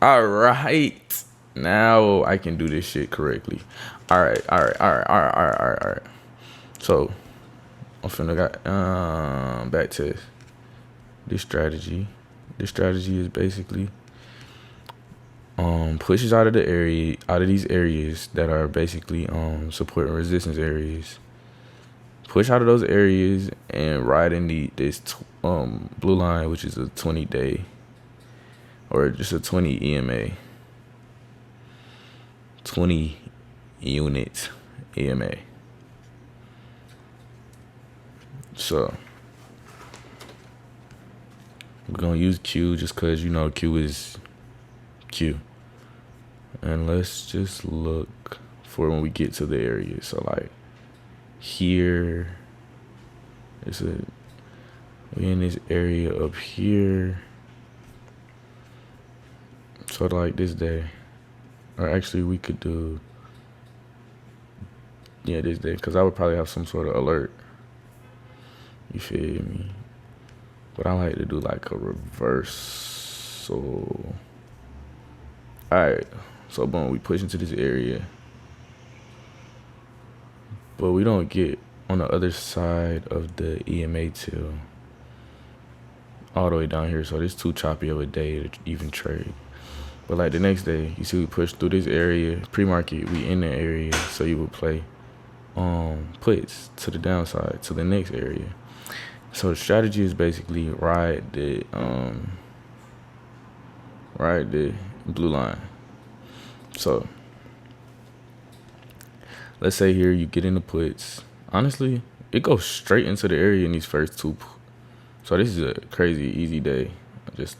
All right. Now I can do this shit correctly. All right. All right. So I'm finna got back to this strategy. This strategy is basically pushes out of the area, out of these areas that are basically support and resistance areas. Push out of those areas and ride in this blue line, which is a 20-day or just a 20 EMA, 20 unit EMA. So we're gonna use Q just cause you know Q is Q. And let's just look for when we get to the area. So like here, we in this area up here. So like this day, or actually we could do, this day, cause I would probably have some sort of alert. You feel me? But I like to do like a reversal. All right, so boom, we push into this area, but we don't get on the other side of the EMA till all the way down here. So it's too choppy of a day to even trade. But like the next day, you see we push through this area, pre-market, we in the area, so you would play puts to the downside to the next area. So the strategy is basically ride the blue line. So let's say here you get in the puts. Honestly, it goes straight into the area in these first two. So this is a crazy easy day. Just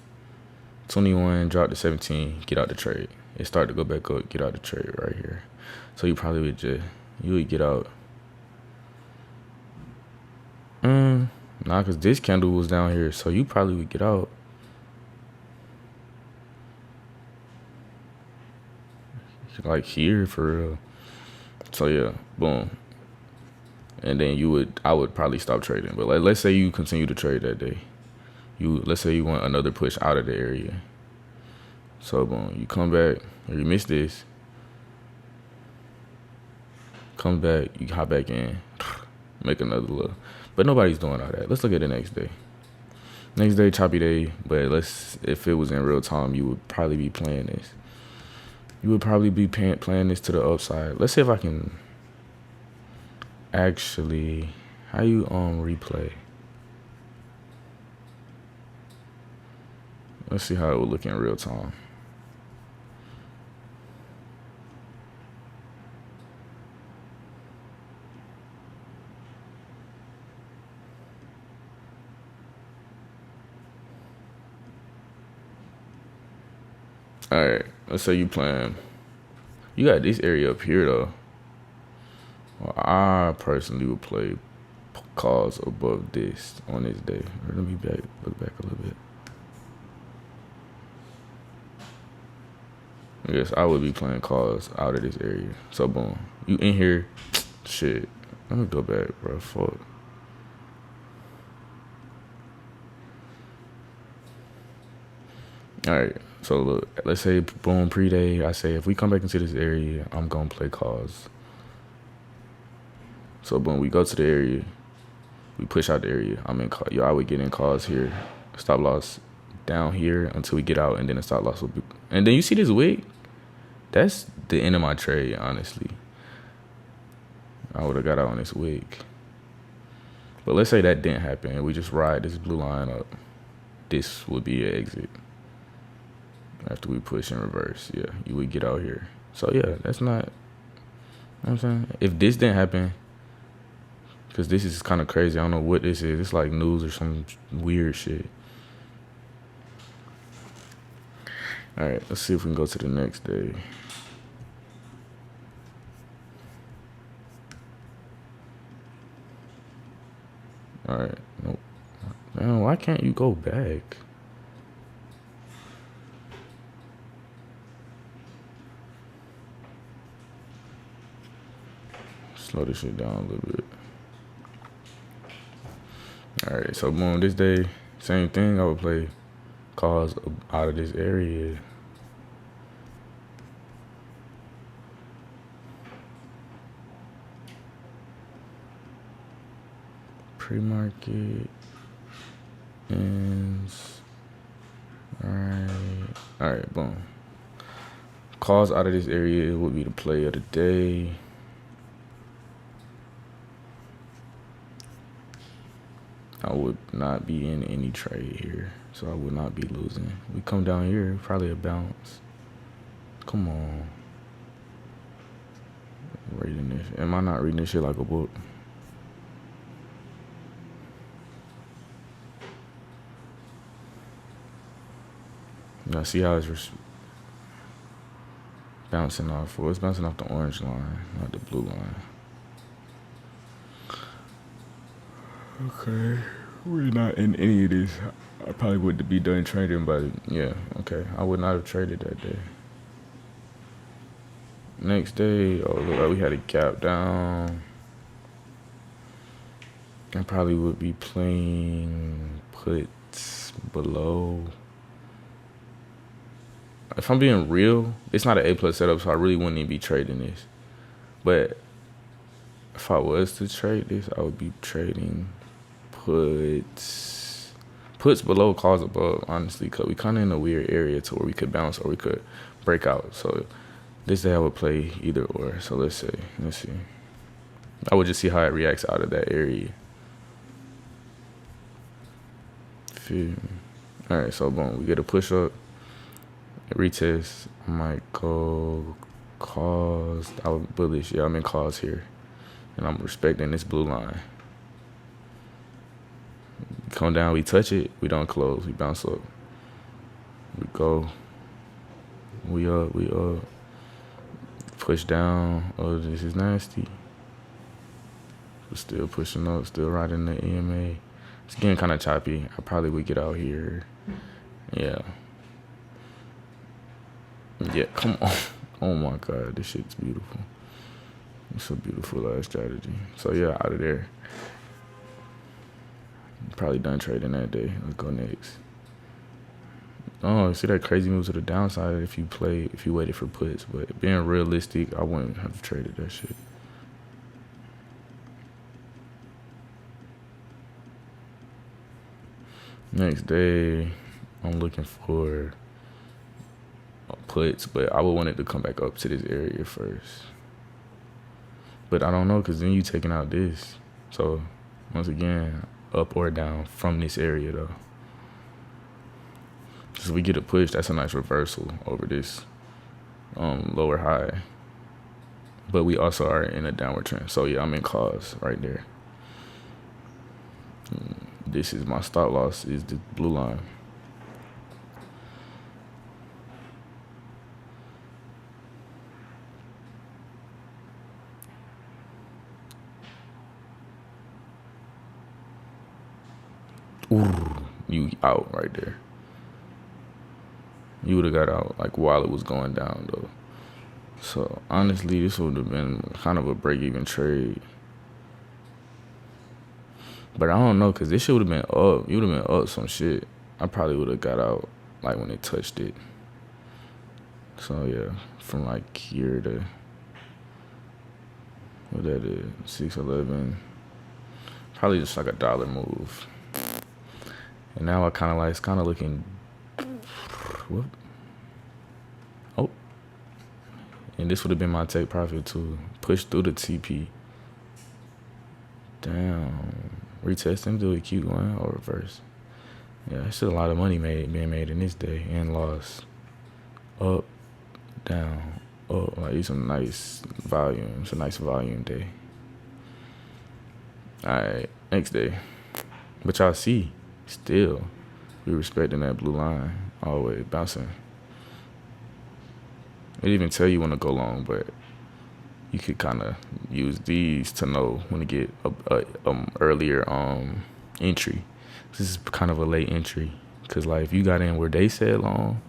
21, drop to 17, get out the trade. It started to go back up, get out the trade right here. So you probably would get out. Nah, because this candle was down here, so you probably would get out. Like here for real. So yeah, boom. And then I would probably stop trading. But like, let's say you continue to trade that day. Let's say you want another push out of the area. So boom, you come back, or you miss this. Come back, you hop back in, make another look. But nobody's doing all that. Let's look at the next day. Next day, choppy day. But if it was in real time, you would probably be playing this. You would probably be playing this to the upside. Let's see if I can actually, how you replay? Let's see how it would look in real time. All right, let's say you playing. You got this area up here though. Well, I personally would play calls above this on this day. Let me look back a little bit. I guess I would be playing calls out of this area. So boom, you in here, shit. Let me go back, bro. Fuck. All right. So look, let's say boom pre-day. I say if we come back into this area, I'm gonna play calls. So boom, we go to the area, we push out the area. I'm in call. I would get in calls here, stop loss down here until we get out, and then the stop loss will be. And then you see this wick. That's the end of my trade, honestly. I would have got out on this wick. But let's say that didn't happen, and we just ride this blue line up. This would be an exit. After we push in reverse, yeah, you would get out here. So yeah, that's not, you know what I'm saying? If this didn't happen, because this is kind of crazy, I don't know what this is. It's like news or some weird shit. All right, let's see if we can go to the next day. All right, nope. Man, why can't you go back? Slow this shit down a little bit. All right, so boom, this day, same thing. I would play calls out of this area. Pre-market ends. Alright, boom. Calls out of this area would be the play of the day. I would not be in any trade here, so I would not be losing. We come down here, probably a bounce. Come on. Reading this. Am I not reading this shit like a book? Now see how it's bouncing off. Well, it's bouncing off the orange line, not the blue line. Okay, we're not in any of this. I probably would be done trading, but yeah, okay. I would not have traded that day. Next day, oh, look, we had a gap down. I probably would be playing puts below. If I'm being real, it's not an A+ setup, so I really wouldn't even be trading this. But if I was to trade this, I would be trading puts below, calls above, honestly, because we kind of in a weird area to where we could bounce or we could break out. So this day I would play either or. So let's see. I would just see how it reacts out of that area. All right, so boom, we get a push up, a retest. I might go calls. I was bullish. Yeah, I'm in calls here, and I'm respecting this blue line. Come down, we touch it, we don't close, we bounce up. We go. We up. Push down. Oh, this is nasty. We're still pushing up, still riding the EMA. It's getting kind of choppy. I probably would get out here. Yeah, come on. Oh my God, this shit's beautiful. It's a beautiful strategy. So yeah, out of there. Probably done trading that day. Let's go next. Oh, see that crazy move to the downside if you waited for puts. But being realistic, I wouldn't have traded that shit. Next day, I'm looking for puts, but I would want it to come back up to this area first. But I don't know, because then you taking out this. So, once again, up or down from this area, though. So we get a push, that's a nice reversal over this lower high. But we also are in a downward trend. So, yeah, I'm in calls right there. This is my stop loss, is the blue line. Ooh, you out right there. You would have got out like while it was going down though. So honestly, this would have been kind of a break-even trade. But I don't know, because this shit would have been up. You would have been up some shit. I probably would have got out like when it touched it. So yeah, from like here to what that is, 611. Probably just like a dollar move. And now it's kind of looking. Whoop. Oh. And this would have been my take profit too. Push through the TP. Damn. Retesting, do it, keep going, or reverse. Yeah, it's still a lot of money being made in this day and lost. Up, down, up. Like it's some nice volume. It's a nice volume day. Alright, next day. But y'all see, still, we respecting that blue line. Always bouncing. It even tell you when to go long, but you could kind of use these to know when to get a earlier entry. This is kind of a late entry, because like if you got in where they said long,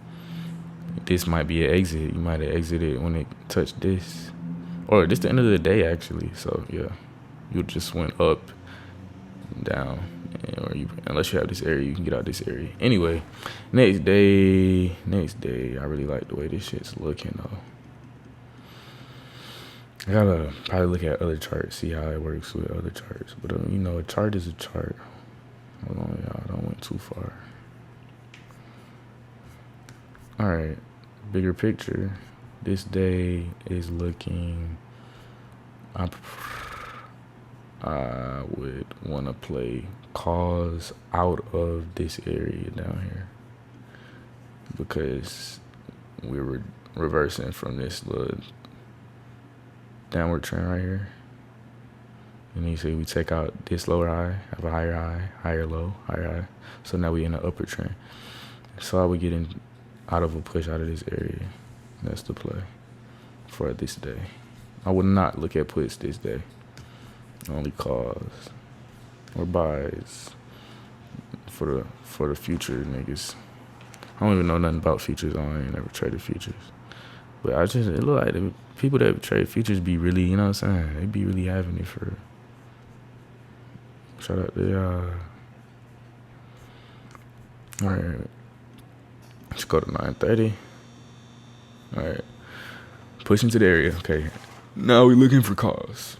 this might be an exit. You might have exited when it touched this, or this the end of the day actually. So yeah, you just went up, down, or unless you have this area, you can get out this area. Anyway, next day, I really like the way this shit's looking though. I gotta probably look at other charts, see how it works with other charts. But you know, a chart is a chart. Hold on, y'all. I don't went too far. All right, bigger picture. This day is looking. I would want to play calls out of this area down here because we were reversing from this little downward trend right here. And you see we take out this lower high, have a higher low, higher high. So now we in the upper trend. So I would get in out of a push out of this area. That's the play for this day. I would not look at puts this day. Only calls or buys for the future niggas. I don't even know nothing about futures. I ain't never traded futures. But it look like the people that trade futures be really, you know what I'm saying? They be really having it for. Shout out to y'all. All right. Let's go to 9:30. All right. Push into the area. Okay. Now we looking for calls.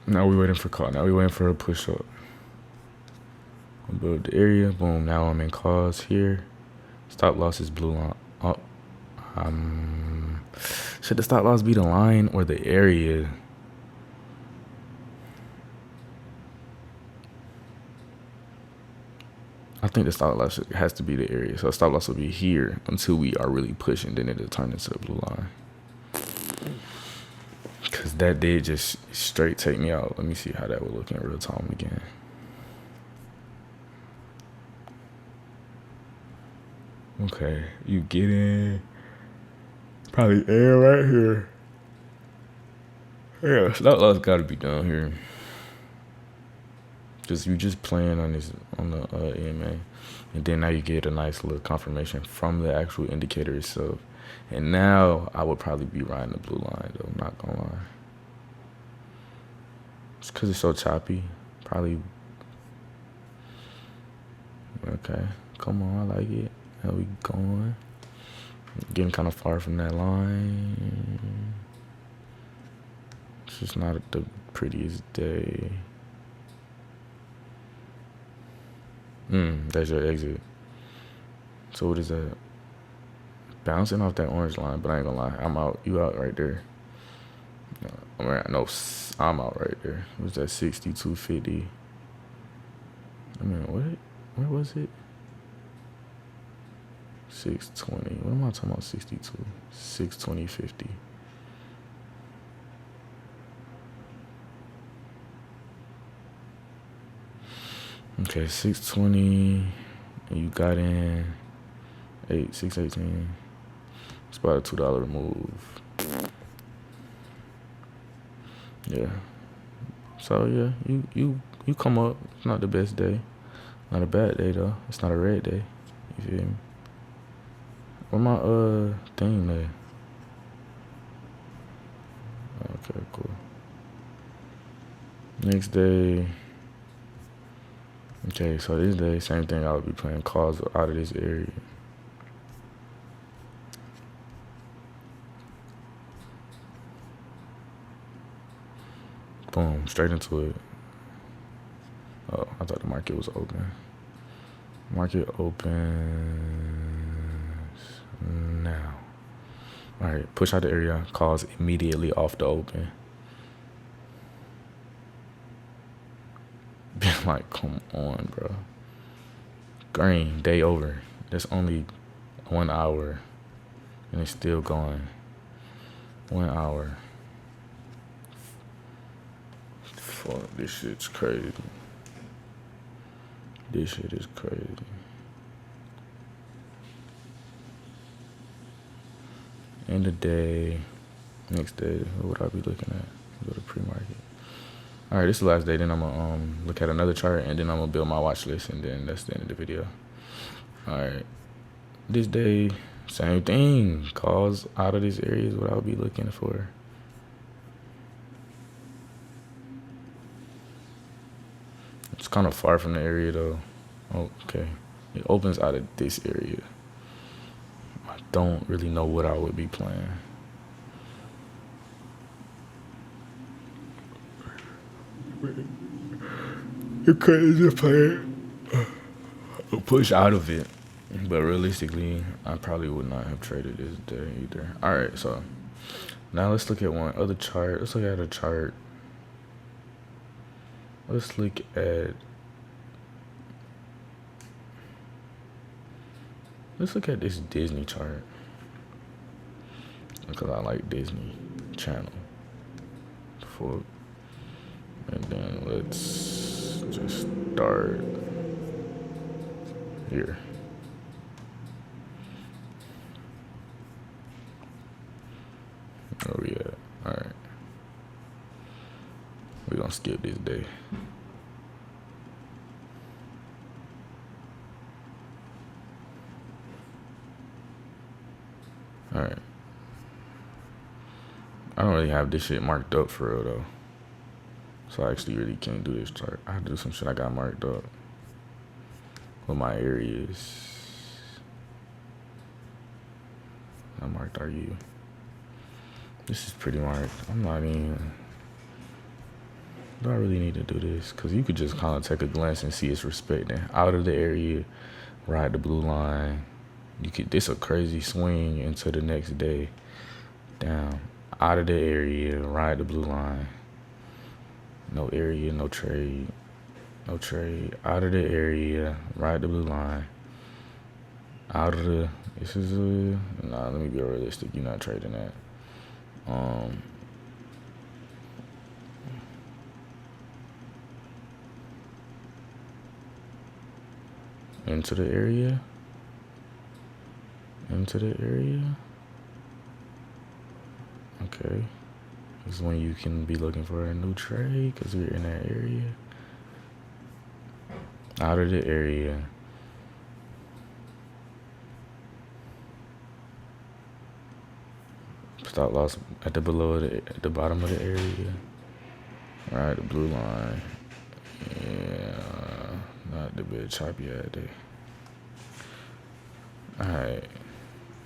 Now we waiting for call. Now we waiting for a push up. Above the area. Boom. Now I'm in calls here. Stop loss is blue line. Up. Should the stop loss be the line or the area? I think the stop loss has to be the area. So stop loss will be here until we are really pushing. Then it'll turn into a blue line. Because that did just straight take me out. Let me see how that would look in real time again. Okay, you get in. Probably air right here. Yeah, stop loss got to be down here. You just playing on the EMA, and then now you get a nice little confirmation from the actual indicator itself. And now I would probably be riding the blue line though. I'm not gonna lie. It's because it's so choppy. Probably. Okay, come on, I like it. How we going? Getting kind of far from that line. It's just not the prettiest day. That's your exit. So what is that? Bouncing off that orange line, but I ain't gonna lie. I'm out. You out right there. No, I'm out right there. It was that 62.50. I mean, what? Where was it? 620. What am I talking about? 62. 620.50. Okay, 620. And you got in 618. It's about a $2 move. Yeah. So yeah, you come up. It's not the best day. Not a bad day though. It's not a red day. You feel me? Where my thing there? Okay, cool. Next day. Okay, so this day, same thing. I would be playing calls out of this area. Boom, straight into it. Oh, I thought the market was open. Market opens now. All right, push out the area, calls immediately off the open. Been like, come on, bro. Green, day over. That's only 1 hour, and it's still going. 1 hour. Fuck, this shit's crazy. This shit is crazy. End of day. Next day, what would I be looking at? Go to pre-market. All right, this is the last day. Then I'm gonna look at another chart, and then I'm gonna build my watch list, and then that's the end of the video. All right, this day, same thing. Calls out of this area is what I'll be looking for. It's kind of far from the area though. Okay, it opens out of this area. I don't really know what I would be playing. You couldn't just play it. Push out of it. But realistically, I probably would not have traded this day either. Alright, so now let's look at one other chart. Let's look at a chart. Let's look at this Disney chart. Because I like Disney Channel. And then let's just start here. Where we at? Alright. We're gonna skip this day. Alright. I don't really have this shit marked up for real though. So I actually really can't do this chart. I have to do some shit I got marked up. What my areas. How marked are you? This is pretty marked. I'm not even. Do I really need to do this? Because you could just kind of take a glance and see it's respecting. Out of the area, ride the blue line. You could. This a crazy swing into the next day. Down. Out of the area, ride the blue line. No area, no trade. No trade. Out of the area, ride the blue line. Out of the. This is a. Nah, let me be realistic. You're not trading that. Into the area. Into the area. Okay. This is when you can be looking for a new trade because we're in that area. Out of the area. Stop loss at the bottom of the area. All right, the blue line. Yeah, not the bit choppy at there. All right,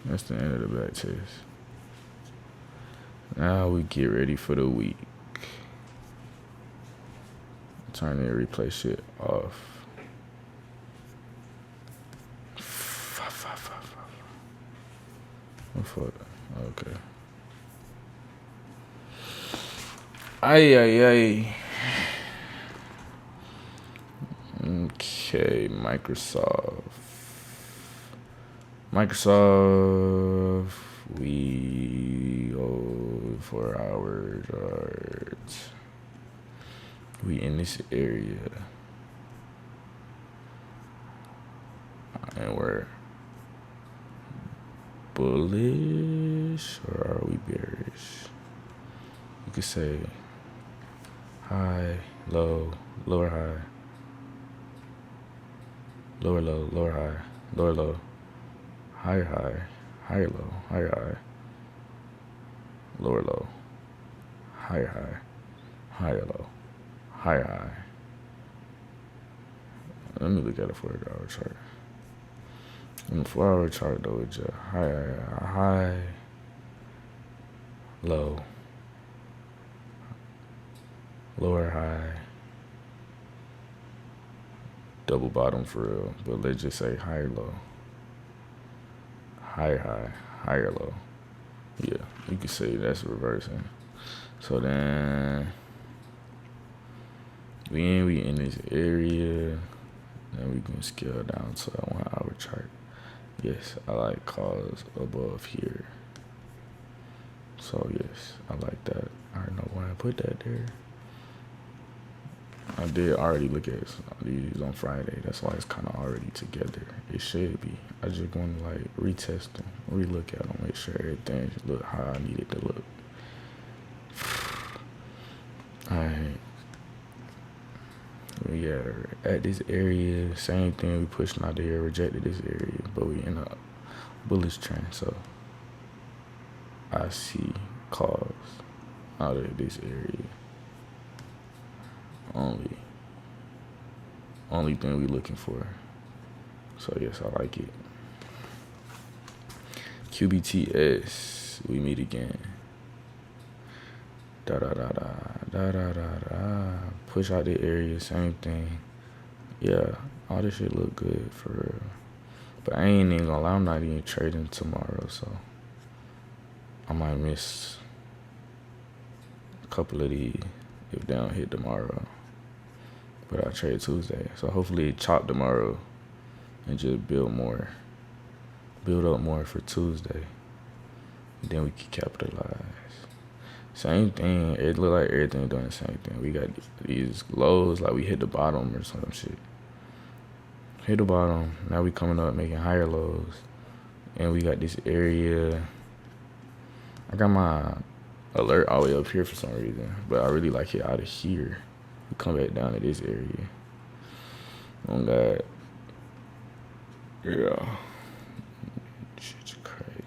that's the end of the back test. Now we get ready for the week. Turn the replay shit off. Oh, fuck. Okay. Ay. Okay, Microsoft, we go for our charts. We in this area. And we're bullish or are we bearish? You could say high, low, lower high, lower low, lower high, lower low, higher high, higher low, higher high, lower low, higher high, higher low, higher high. Let me look at a 4-hour chart. In the 4-hour chart though, it's a high, low, lower high, double bottom for real, but let's just say higher low, higher high, higher low. Yeah, you could say that's reversing. So then we in this area, then we can scale down to a 1-hour chart. Yes, I like calls above here. So yes, I like that. I don't know why I put that there. I did already look at these on Friday. That's why it's kind of already together. It should be. I just want to like retest them, relook at them, make sure everything look how I need it to look. Alright. We are at this area. Same thing. We pushing out there, rejected this area, but we in a bullish trend. So I see calls out of this area. Only thing we looking for. So yes, I like it. QBTS, we meet again. Push out the area, same thing. Yeah, all this shit look good for real. But I ain't even gonna lie, I'm not even trading tomorrow, so I might miss a couple of these if they don't hit tomorrow. But I'll trade Tuesday. So hopefully it chop tomorrow and just build up more for Tuesday. Then we can capitalize. Same thing. It look like everything doing the same thing. We got these lows, like we hit the bottom or some shit. Hit the bottom. Now we coming up making higher lows. And we got this area. I got my alert all the way up here for some reason. But I really like it out of here. We come back down to this area. Oh God. Yeah. Shit's crazy.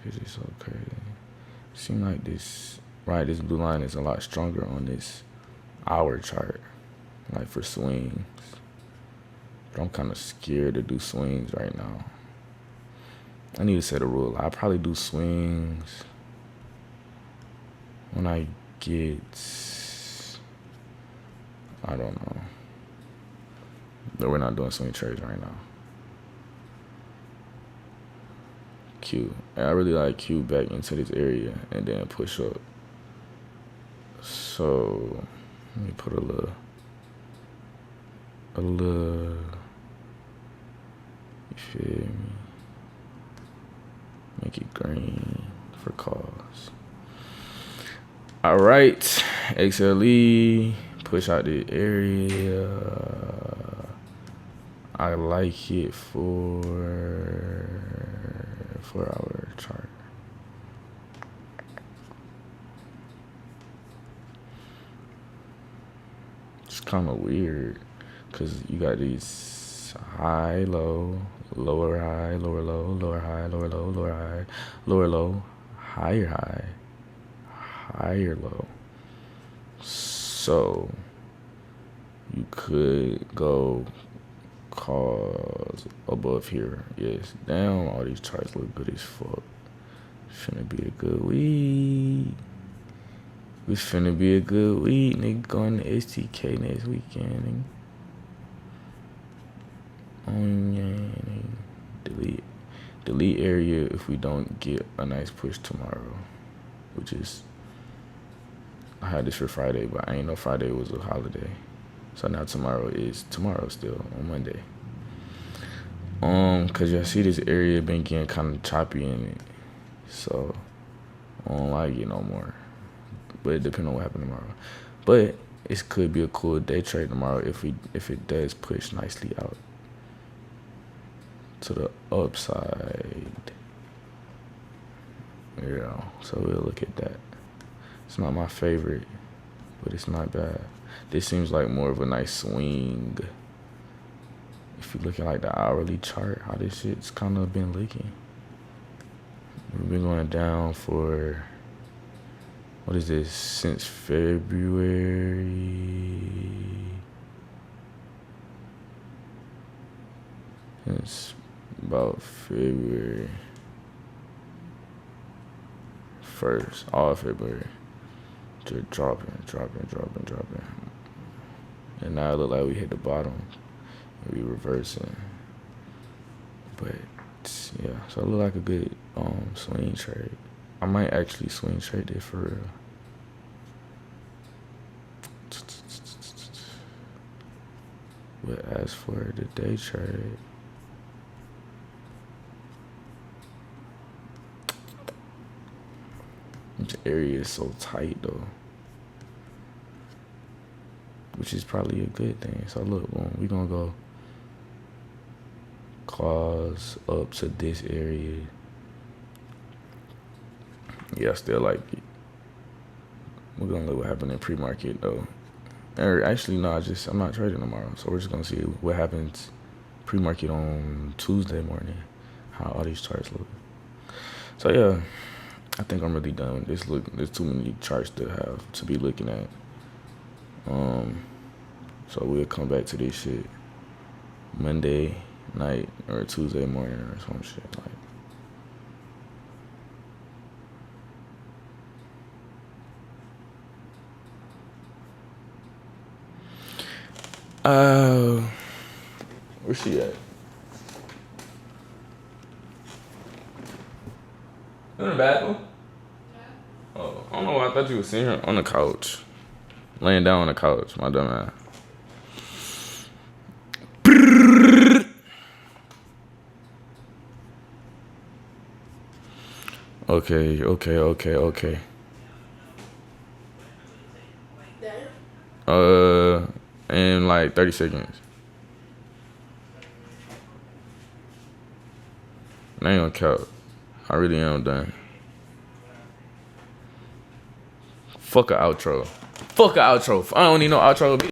This is so crazy. Seem like this blue line is a lot stronger on this hour chart. Like for swings. But I'm kind of scared to do swings right now. I need to set a rule. I'll probably do swings when I get, I don't know. But we're not doing swing trades right now. Q. I really like Q back into this area and then push up. So let me put a little, you feel me? Make it green for calls. All right, XLE, push out the area. I like it for 4-hour chart. It's kind of weird because you got these high, low, lower high, lower low, lower high, lower low, lower high, lower low, higher high, higher low. So you could go calls above here. Yes, damn, all these charts look good as fuck. Finna be a good week. It's finna be a good week, nigga. Going to STK next weekend. Delete area if we don't get a nice push tomorrow, which is, I had this for Friday, but I ain't know Friday was a holiday. So now tomorrow is tomorrow still on Monday. Cause y'all see this area been getting kind of choppy in it, so I don't like it no more. But it depends on what happens tomorrow. But it could be a cool day trade tomorrow if it does push nicely out to the upside. Yeah, so we'll look at that. It's not my favorite, but it's not bad. This seems like more of a nice swing. If you look at like the hourly chart, how this shit's kind of been looking. We've been going down for, what is this, since February? Since about February 1st, all February. Just dropping. And now it look like we hit the bottom. And we reversing. But yeah, so it look like a good swing trade. I might actually swing trade it for real. But as for the day trade, this area is so tight though, which is probably a good thing. So look, boom, we gonna go claws up to this area. Yeah, I still like it. We're gonna look what happened in pre-market though. Or actually, no, I'm not trading tomorrow. So we're just gonna see what happens pre-market on Tuesday morning, how all these charts look. So yeah, I think I'm really done with this. There's too many charts to be looking at. So we'll come back to this shit Monday night or Tuesday morning or some shit like. Where's she at? In the bathroom? Oh, I don't know why I thought you were sitting here on the couch. Laying down on the couch, my dumb ass. Okay. In like 30 seconds. I ain't gonna count. I really am done. Fuck a outro. I don't need no outro.